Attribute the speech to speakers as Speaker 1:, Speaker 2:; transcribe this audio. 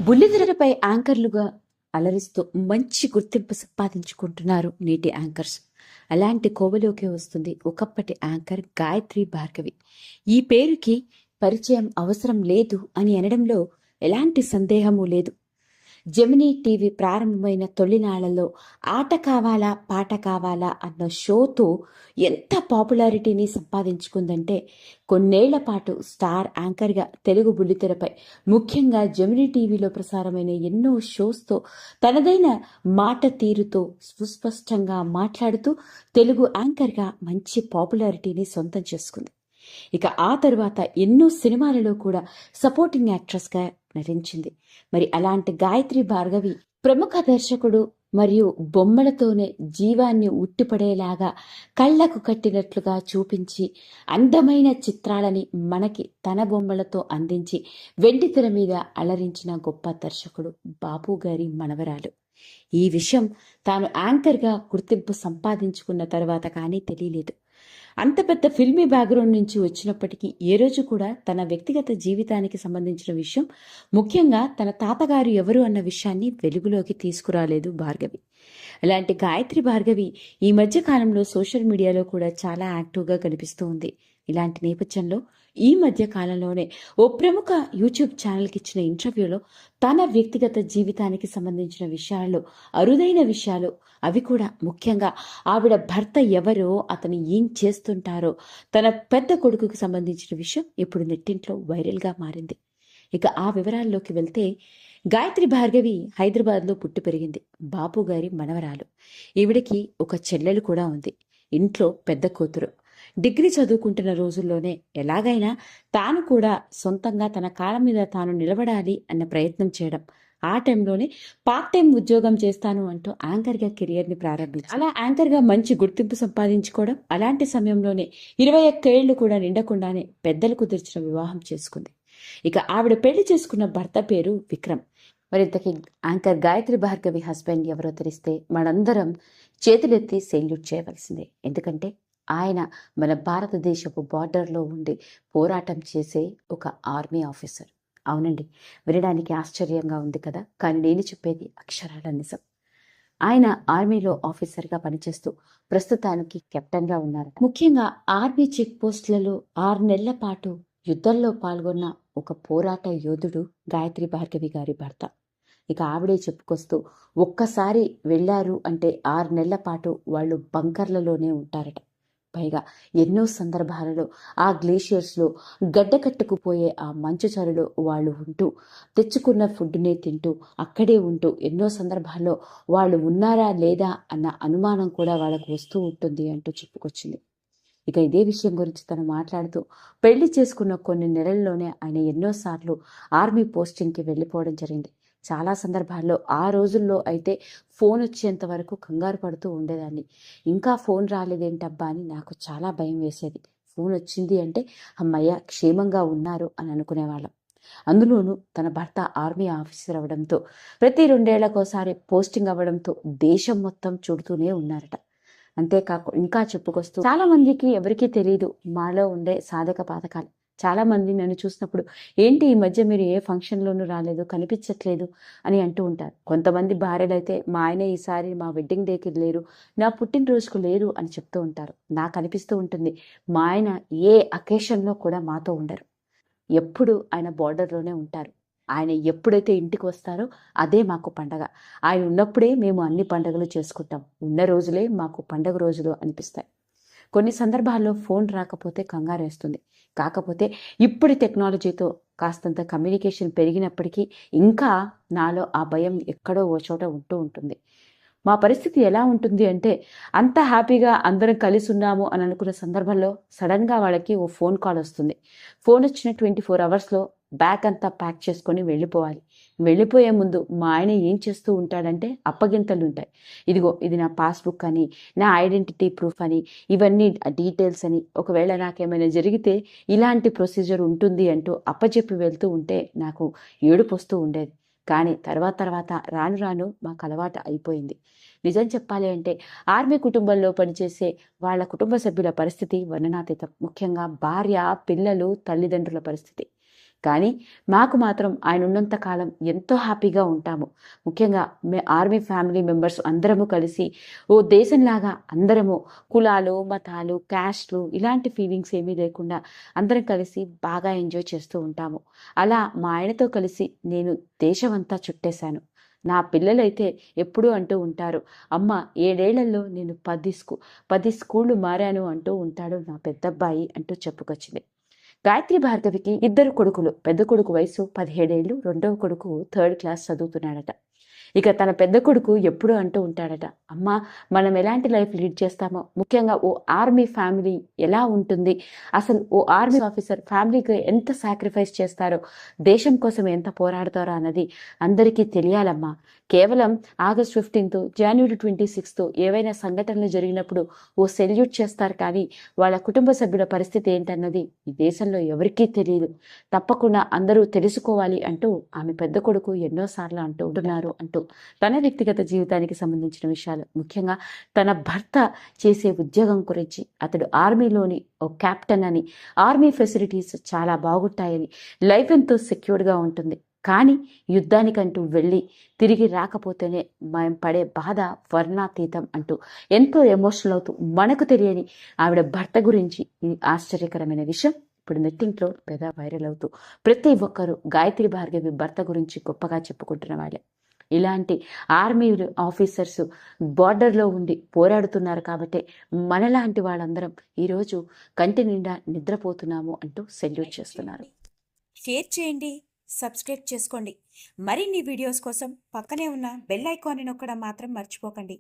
Speaker 1: బుల్లితెరపై యాంకర్లుగా అలరిస్తూ మంచి గుర్తింపు సంపాదించుకుంటున్నారు నేటి యాంకర్స్. అలాంటి కోవలోకే వస్తుంది ఒకప్పటి యాంకర్ గాయత్రి భార్గవి. ఈ పేరుకి పరిచయం అవసరం లేదు అని అనడంలో ఎలాంటి సందేహము లేదు. జెమినీ టీవీ ప్రారంభమైన తొలినాళ్లలో ఆట కావాలా పాట కావాలా అన్న షోతో ఎంత పాపులారిటీని సంపాదించుకుందంటే కొన్నేళ్ల పాటు స్టార్ యాంకర్గా తెలుగు బుల్లితెరపై ముఖ్యంగా జెమినీ టీవీలో ప్రసారమైన ఎన్నో షోస్తో తనదైన మాట తీరుతో సుస్పష్టంగా మాట్లాడుతూ తెలుగు యాంకర్గా మంచి పాపులారిటీని సొంతం చేసుకుంది. ఇక ఆ తర్వాత ఎన్నో సినిమాలలో కూడా సపోర్టింగ్ యాక్ట్రెస్గా నటించింది. మరి అలాంటి గాయత్రి భార్గవి ప్రముఖ దర్శకుడు మరియు బొమ్మలతోనే జీవాన్ని ఉట్టిపడేలాగా కళ్లకు కట్టినట్లుగా చూపించి అందమైన చిత్రాలని మనకి తన బొమ్మలతో అందించి వెండితెర మీద అలరించిన గొప్ప దర్శకుడు బాపు గారి మనవరాలు. ఈ విషయం తాను యాంకర్గా గుర్తింపు సంపాదించుకున్న తర్వాత కానీ తెలియలేదు. అంత పెద్ద ఫిల్మీ బ్యాక్గ్రౌండ్ నుంచి వచ్చినప్పటికీ ఏ రోజు కూడా తన వ్యక్తిగత జీవితానికి సంబంధించిన విషయం, ముఖ్యంగా తన తాతగారు ఎవరు అన్న విషయాన్ని వెలుగులోకి తీసుకురాలేదు భార్గవి. అలాంటి గాయత్రి భార్గవి ఈ మధ్య కాలంలో సోషల్ మీడియాలో కూడా చాలా యాక్టివ్గా కనిపిస్తూ ఉంది. ఇలాంటి నేపథ్యంలో ఈ మధ్య కాలంలోనే ఓ ప్రముఖ యూట్యూబ్ ఛానల్కి ఇచ్చిన ఇంటర్వ్యూలో తన వ్యక్తిగత జీవితానికి సంబంధించిన విషయాల్లో అరుదైన విషయాలు, అవి కూడా ముఖ్యంగా ఆవిడ భర్త ఎవరో, అతను ఏం చేస్తుంటారో, తన పెద్ద కొడుకుకి సంబంధించిన విషయం ఇప్పుడు నెట్టింట్లో వైరల్గా మారింది. ఇక ఆ వివరాల్లోకి వెళ్తే, గాయత్రి భార్గవి హైదరాబాద్లో పుట్టి పెరిగింది. బాపు గారి మనవరాలు. ఈవిడికి ఒక చెల్లెలు కూడా ఉంది. ఇంట్లో పెద్ద కూతురు. డిగ్రీ చదువుకుంటున్న రోజుల్లోనే ఎలాగైనా తాను కూడా సొంతంగా తన కాళ్ళ మీద తాను నిలబడాలి అన్న ప్రయత్నం చేయడం. ఆ టైంలోనే పార్ట్ టైం ఉద్యోగం చేస్తాను అంటూ యాంకర్గా కెరియర్ని ప్రారంభించారు. అలా యాంకర్గా మంచి గుర్తింపు సంపాదించుకోవడం. అలాంటి సమయంలోనే 21 ఏళ్లు కూడా నిండకుండానే పెద్దలు కుదిర్చిన వివాహం చేసుకుంది. ఇక ఆవిడ పెళ్లి చేసుకున్న భర్త పేరు విక్రమ్. మరి ఇంతకీ యాంకర్ గాయత్రి భార్గవి హస్బెండ్ ఎవరో తెలిస్తే మనందరం చేతులెత్తి సెల్యూట్ చేయవలసిందే. ఎందుకంటే ఆయన మన భారతదేశపు బార్డర్లో ఉండి పోరాటం చేసే ఒక ఆర్మీ ఆఫీసర్. అవునండి, వినడానికి ఆశ్చర్యంగా ఉంది కదా, కానీ నేను చెప్పేది అక్షరాల నిజం. ఆయన ఆర్మీలో ఆఫీసర్గా పనిచేస్తూ ప్రస్తుతానికి కెప్టెన్గా ఉన్నారు. ముఖ్యంగా ఆర్మీ చెక్ పోస్టులలో 6 నెలల పాటు యుద్ధంలో పాల్గొన్న ఒక పోరాట యోధుడు గాయత్రి భార్గవి గారి భర్త. ఇక ఆవిడే చెప్పుకొస్తూ, ఒక్కసారి వెళ్ళారు అంటే 6 నెలల పాటు వాళ్ళు బంకర్లలోనే ఉంటారట. పైగా ఎన్నో సందర్భాలలో ఆ గ్లేషియర్స్లో గడ్డకట్టుకుపోయే ఆ మంచు చలిలో వాళ్ళు ఉంటూ, తెచ్చుకున్న ఫుడ్నే తింటూ, అక్కడే ఉంటూ ఎన్నో సందర్భాల్లో వాళ్ళు ఉన్నారా లేదా అన్న అనుమానం కూడా వాళ్ళకు వస్తూ ఉంటుంది అంటూ చెప్పుకొచ్చింది. ఇక ఇదే విషయం గురించి తను మాట్లాడుతూ, పెళ్లి చేసుకున్న కొన్ని నెలల్లోనే ఆయన ఎన్నోసార్లు ఆర్మీ పోస్టింగ్కి వెళ్ళిపోవడం జరిగింది. చాలా సందర్భాల్లో ఆ రోజుల్లో అయితే ఫోన్ వచ్చేంత వరకు కంగారు పడుతూ ఉండేదాన్ని. ఇంకా ఫోన్ రాలేదేంటబ్బా అని నాకు చాలా భయం వేసేది. ఫోన్ వచ్చింది అంటే అమ్మయ్య క్షేమంగా ఉన్నారు అని అనుకునేవాళ్ళం. అందులోనూ తన భర్త ఆర్మీ ఆఫీసర్ అవ్వడంతో, ప్రతి 2 ఏళ్లకోసారి పోస్టింగ్ అవ్వడంతో దేశం మొత్తం చూడుతూనే ఉన్నారట. అంతేకాకుండా ఇంకా చెప్పుకొస్తూ, చాలా మందికి ఎవరికీ తెలియదు మాలో ఉండే సాధక బాధకాలు. చాలా మంది నన్ను చూసినప్పుడు, ఏంటి ఈ మధ్య మీరు ఏ ఫంక్షన్లోనూ రాలేదు, కనిపించట్లేదు అని అంటూ ఉంటారు. కొంతమంది భార్యలైతే, మా ఆయన ఈసారి మా వెడ్డింగ్ డేకి లేరు, నా పుట్టినరోజుకు లేరు అని చెప్తూ ఉంటారు. నాకు అనిపిస్తూ ఉంటుంది, మా ఆయన ఏ అకేషన్లో కూడా మాతో ఉండరు. ఎప్పుడు ఆయన బార్డర్లోనే ఉంటారు. ఆయన ఎప్పుడైతే ఇంటికి వస్తారో అదే మాకు పండగ. ఆయన ఉన్నప్పుడే మేము అన్ని పండుగలు చేసుకుంటాం. ఉన్న రోజులే మాకు పండగ రోజులు అనిపిస్తాయి. కొన్ని సందర్భాల్లో ఫోన్ రాకపోతే కంగారేస్తుంది. కాకపోతే ఇప్పుడు టెక్నాలజీతో కాస్తంత కమ్యూనికేషన్ పెరిగినప్పటికీ ఇంకా నాలో ఆ భయం ఎక్కడో ఓ చోట ఉంటూ ఉంటుంది. మా పరిస్థితి ఎలా ఉంటుంది అంటే, అంత హ్యాపీగా అందరం కలిసి ఉన్నాము అని అనుకున్న సందర్భంలో సడన్గా వాళ్ళకి ఓ ఫోన్ కాల్ వస్తుంది. ఫోన్ వచ్చిన 24 అవర్స్లో బ్యాగ్ అంతా ప్యాక్ చేసుకొని వెళ్ళిపోవాలి. వెళ్ళిపోయే ముందు మా ఆయన ఏం చేస్తూ ఉంటాడంటే, అప్పగింతలు ఉంటాయి. ఇదిగో ఇది నా పాస్బుక్ అని, నా ఐడెంటిటీ ప్రూఫ్ అని, ఇవన్నీ డీటెయిల్స్ అని, ఒకవేళ నాకేమైనా జరిగితే ఇలాంటి ప్రొసీజర్ ఉంటుంది అంటూ అప్పచెప్పి వెళ్తూ ఉంటే నాకు ఏడుపు వస్తూ ఉండేది. కానీ తర్వాత రాను రాను మాకు అలవాటు అయిపోయింది. నిజం చెప్పాలి అంటే ఆర్మీ కుటుంబంలో పనిచేసే వాళ్ళ కుటుంబ సభ్యుల పరిస్థితి వర్ణనాతీతం. ముఖ్యంగా భార్య, పిల్లలు, తల్లిదండ్రుల పరిస్థితి. కానీ మాకు మాత్రం ఆయన ఉన్నంత కాలం ఎంతో హ్యాపీగా ఉంటాము. ముఖ్యంగా ఆర్మీ ఫ్యామిలీ మెంబర్స్ అందరము కలిసి ఓ దేశంలాగా అందరము కులాలు, మతాలు, క్యాస్ట్లు ఇలాంటి ఫీలింగ్స్ ఏమీ లేకుండా అందరం కలిసి బాగా ఎంజాయ్ చేస్తూ ఉంటాము. అలా మా ఆయనతో కలిసి నేను దేశమంతా చుట్టేశాను. నా పిల్లలైతే ఎప్పుడూ అంటూ ఉంటారు, అమ్మ 7 ఏళ్లలో నేను 10 స్కూళ్ళు మారాను అంటూ ఉంటాడు నా పెద్దబ్బాయి అంటూ చెప్పుకొచ్చింది. గాయత్రి భార్గవికి 2 కొడుకులు. పెద్ద కొడుకు వయసు 17 ఏళ్ళు, రెండవ కొడుకు 3rd క్లాస్ చదువుతున్నాడట. ఇక తన పెద్ద కొడుకు ఎప్పుడూ అంటూ ఉంటాడట, అమ్మ మనం ఎలాంటి లైఫ్ లీడ్ చేస్తామో, ముఖ్యంగా ఓ ఆర్మీ ఫ్యామిలీ ఎలా ఉంటుంది, అసలు ఓ ఆర్మీ ఆఫీసర్ ఫ్యామిలీకి ఎంత సాక్రిఫైస్ చేస్తారో, దేశం కోసం ఎంత పోరాడతారో అన్నది అందరికీ తెలియాలమ్మా. కేవలం ఆగస్ట్ 15th, జనవరి 26th ఏవైనా సంఘటనలు జరిగినప్పుడు ఓ సెల్యూట్ చేస్తారు, కానీ వాళ్ళ కుటుంబ సభ్యుల పరిస్థితి ఏంటన్నది ఈ దేశంలో ఎవరికీ తెలియదు. తప్పకుండా అందరూ తెలుసుకోవాలి అంటూ ఆమె పెద్ద కొడుకు ఎన్నోసార్లు అంటూ ఉంటున్నారు అంటూ తన వ్యక్తిగత జీవితానికి సంబంధించిన విషయాలు, ముఖ్యంగా తన భర్త చేసే ఉద్యోగం గురించి, అతడు ఆర్మీలోని ఓ క్యాప్టెన్ అని, ఆర్మీ ఫెసిలిటీస్ చాలా బాగుంటాయని, లైఫ్ ఎంతో సెక్యూర్డ్గా ఉంటుంది, కానీ యుద్ధానికంటూ వెళ్ళి తిరిగి రాకపోతేనే మేము పడే బాధ వర్ణాతీతం అంటూ ఎంతో ఎమోషనల్ అవుతూ మనకు తెలియని ఆవిడ భర్త గురించి ఈ ఆశ్చర్యకరమైన విషయం ఇప్పుడు నెట్టింట్లో పెద్ద వైరల్ అవుతూ ప్రతి ఒక్కరూ గాయత్రి భార్గవి భర్త గురించి గొప్పగా చెప్పుకుంటున్న వాళ్ళే. ఇలాంటి ఆర్మీ ఆఫీసర్స్ బార్డర్లో ఉండి పోరాడుతున్నారు కాబట్టి మనలాంటి వాళ్ళందరం ఈరోజు కంటి నిండా నిద్రపోతున్నాము అంటూ సెల్యూట్ చేస్తున్నారు.
Speaker 2: షేర్ చేయండి, సబ్స్క్రైబ్ చేసుకోండి. మరిన్ని వీడియోస్ కోసం పక్కనే ఉన్న బెల్ ఐకాన్ని నొక్కడం మాత్రం మర్చిపోకండి.